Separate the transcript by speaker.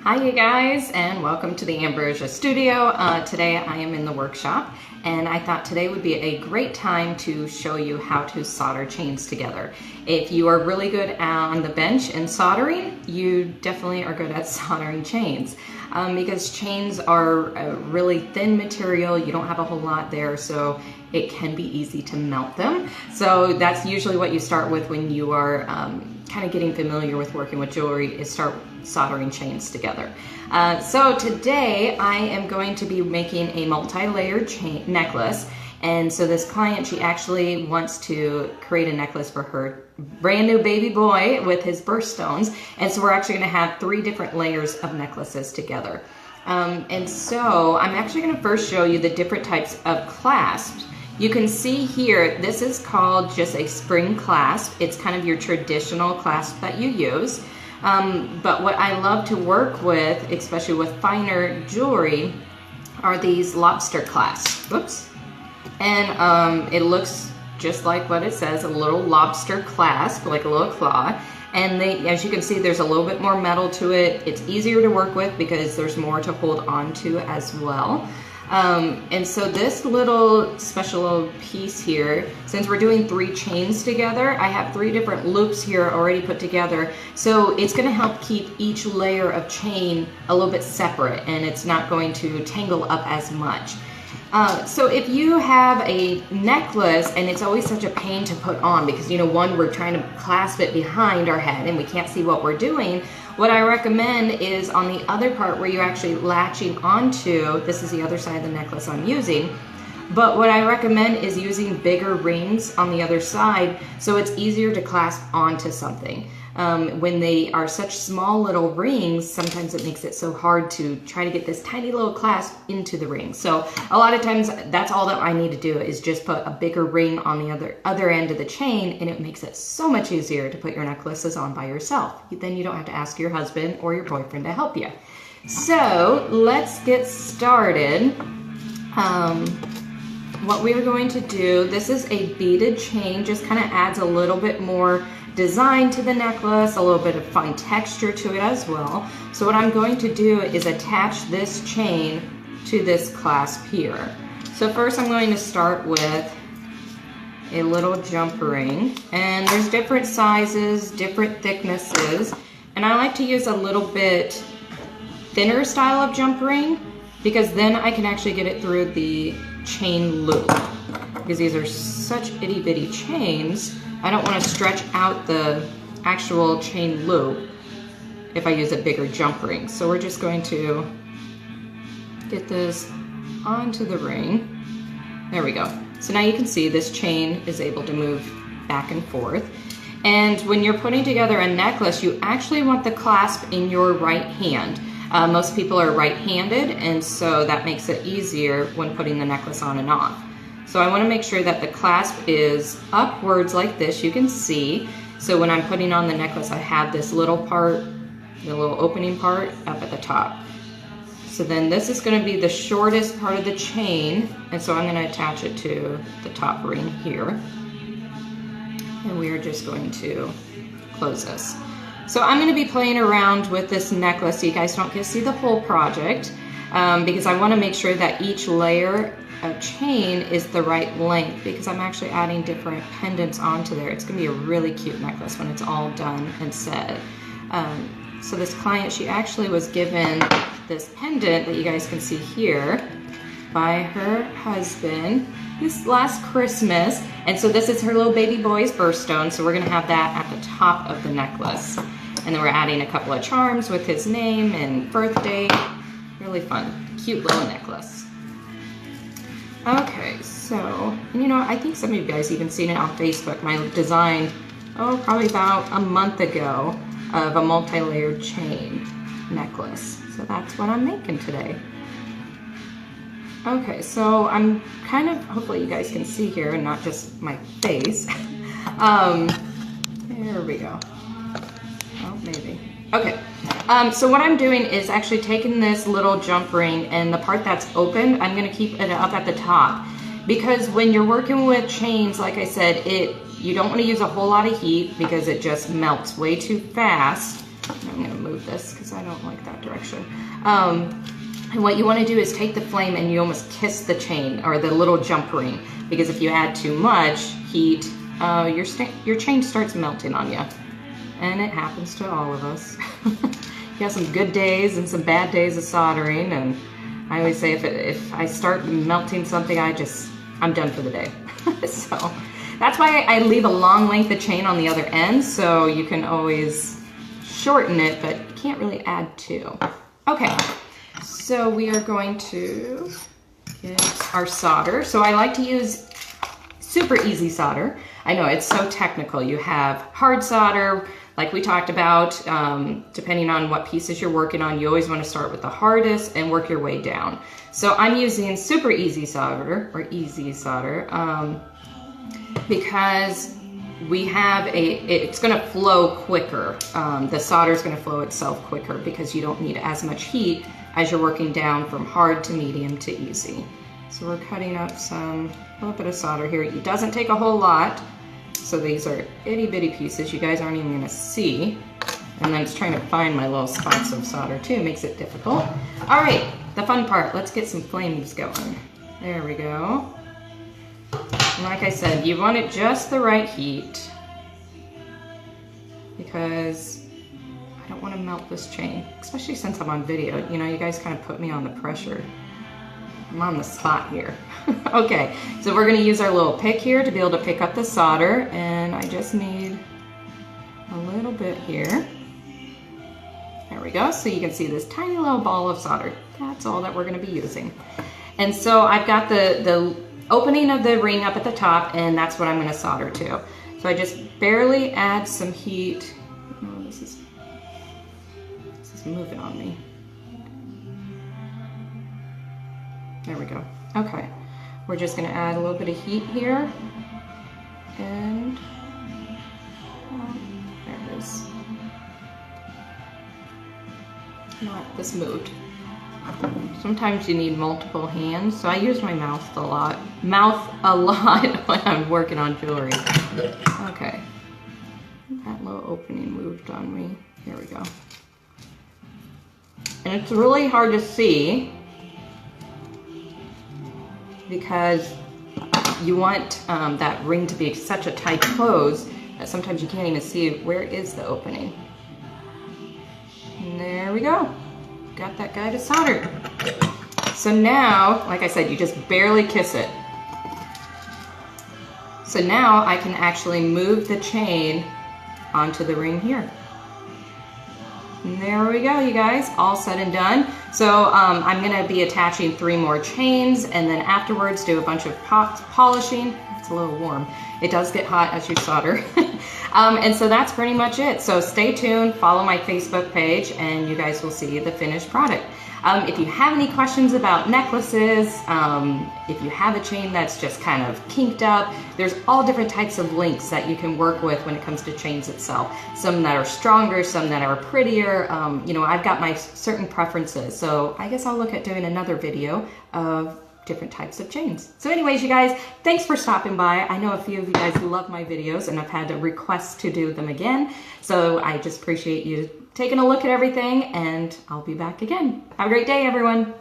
Speaker 1: Hi you guys, and welcome to the Ambrosia Studio. Today I am in the workshop, and I thought today would be a great time to show you how to solder chains together. If you are really good on the bench in soldering, you definitely are good at soldering chains. Because chains are a really thin material, you don't have a whole lot there, so it can be easy to melt them. So that's usually what you start with when you are kind of getting familiar with working with jewelry, is start soldering chains together. So today I am going to be making a multi-layered chain necklace. And so this client, she actually wants to create a necklace for her brand new baby boy with his birthstones. And so we're actually gonna have 3 different layers of necklaces together. And so I'm actually gonna first show you the different types of clasps. You can see here, this is called just a spring clasp. It's kind of your traditional clasp that you use. But what I love to work with, especially with finer jewelry, are these lobster clasps. Whoops. And it looks just like what it says, a little lobster clasp, like a little claw. And as you can see, there's a little bit more metal to it. It's easier to work with because there's more to hold on to as well. And so this little special little piece here, since we're doing 3 chains together, I have 3 different loops here already put together. So it's going to help keep each layer of chain a little bit separate, and it's not going to tangle up as much. So if you have a necklace and it's always such a pain to put on because, you know, one, we're trying to clasp it behind our head and we can't see what we're doing, what I recommend is on the other part where you're actually latching onto, this is the other side of the necklace I'm using, but what I recommend is using bigger rings on the other side so it's easier to clasp onto something. When they are such small little rings, sometimes it makes it so hard to try to get this tiny little clasp into the ring. So a lot of times that's all that I need to do is just put a bigger ring on the other end of the chain, and it makes it so much easier to put your necklaces on by yourself. Then you don't have to ask your husband or your boyfriend to help you. So let's get started. What we are going to do, this is a beaded chain, just kind of adds a little bit more design to the necklace, a little bit of fun texture to it as well. So what I'm going to do is attach this chain to this clasp here. So first I'm going to start with a little jump ring, and there's different sizes, different thicknesses, and I like to use a little bit thinner style of jump ring because then I can actually get it through the chain loop, because these are such itty bitty chains. I don't want to stretch out the actual chain loop if I use a bigger jump ring. So we're just going to get this onto the ring. There we go. So now you can see this chain is able to move back and forth. And when you're putting together a necklace, you actually want the clasp in your right hand. Most people are right-handed, and so that makes it easier when putting the necklace on and off. So I want to make sure that the clasp is upwards like this, you can see. So when I'm putting on the necklace, I have this little part, the little opening part up at the top. So then this is going to be the shortest part of the chain, and so I'm going to attach it to the top ring here. And we are just going to close this. So I'm going to be playing around with this necklace so you guys don't get to see the whole project, because I want to make sure that each layer of chain is the right length, because I'm actually adding different pendants onto there. It's going to be a really cute necklace when it's all done and said. So this client, she actually was given this pendant that you guys can see here by her husband this last Christmas, and so this is her little baby boy's birthstone, so we're going to have that at the top of the necklace. And then we're adding a couple of charms with his name and birthday. Really fun, cute little necklace. Okay, so, and you know, I think some of you guys even seen it on Facebook. My design, probably about a month ago, of a multi-layered chain necklace. So that's what I'm making today. Okay, so I'm kind of, hopefully you guys can see here and not just my face. There we go. Oh, maybe. Okay, so what I'm doing is actually taking this little jump ring, and the part that's open, I'm going to keep it up at the top. Because when you're working with chains, like I said, you don't want to use a whole lot of heat because it just melts way too fast. I'm going to move move this because I don't like that direction. And what you want to do is take the flame and you almost kiss the chain or the little jump ring, because if you add too much heat, your chain starts melting on you. And it happens to all of us. You have some good days and some bad days of soldering, and I always say if I start melting something, I'm done for the day. So that's why I leave a long length of chain on the other end, so you can always shorten it, but you can't really add to. Okay, so we are going to get our solder. So I like to use super easy solder. I know it's so technical. You have hard solder, like we talked about, depending on what pieces you're working on, you always want to start with the hardest and work your way down. So I'm using super easy solder, or easy solder, because we have it's going to flow quicker. The solder is going to flow itself quicker because you don't need as much heat as you're working down from hard to medium to easy. So we're cutting up a little bit of solder here. It doesn't take a whole lot. So these are itty bitty pieces you guys aren't even going to see. And then it's trying to find my little spots of solder too, makes it difficult. All right, the fun part, let's get some flames going. There we go. And like I said, you want it just the right heat, because I don't want to melt this chain, especially since I'm on video. You know, you guys kind of put me on the pressure. I'm on the spot here. Okay, so we're going to use our little pick here to be able to pick up the solder, and I just need a little bit here. There we go. So you can see this tiny little ball of solder. That's all that we're going to be using. And so I've got the opening of the ring up at the top, and that's what I'm going to solder to. So I just barely add some heat. Oh, this is moving on me. There we go. Okay, we're just going to add a little bit of heat here, and there it is. You know what? This moved. Sometimes you need multiple hands, so I use my mouth a lot when I'm working on jewelry. Okay, that little opening moved on me. Here we go. And it's really hard to see because you want that ring to be such a tight close that sometimes you can't even see where is the opening. And there we go. Got that guy to solder. So now, like I said, you just barely kiss it. So now I can actually move the chain onto the ring here. And there we go, you guys, all said and done. So I'm gonna be attaching 3 more chains, and then afterwards do a bunch of polishing. It's a little warm. It does get hot as you solder. And so that's pretty much it. So stay tuned, follow my Facebook page, and you guys will see the finished product. If you have any questions about necklaces, if you have a chain that's just kind of kinked up, there's all different types of links that you can work with when it comes to chains itself. Some that are stronger, some that are prettier. You know, I've got my certain preferences. So I guess I'll look at doing another video of different types of chains. So anyways, you guys, thanks for stopping by. I know a few of you guys love my videos, and I've had a request to do them again. So I just appreciate you taking a look at everything, and I'll be back again. Have a great day, everyone.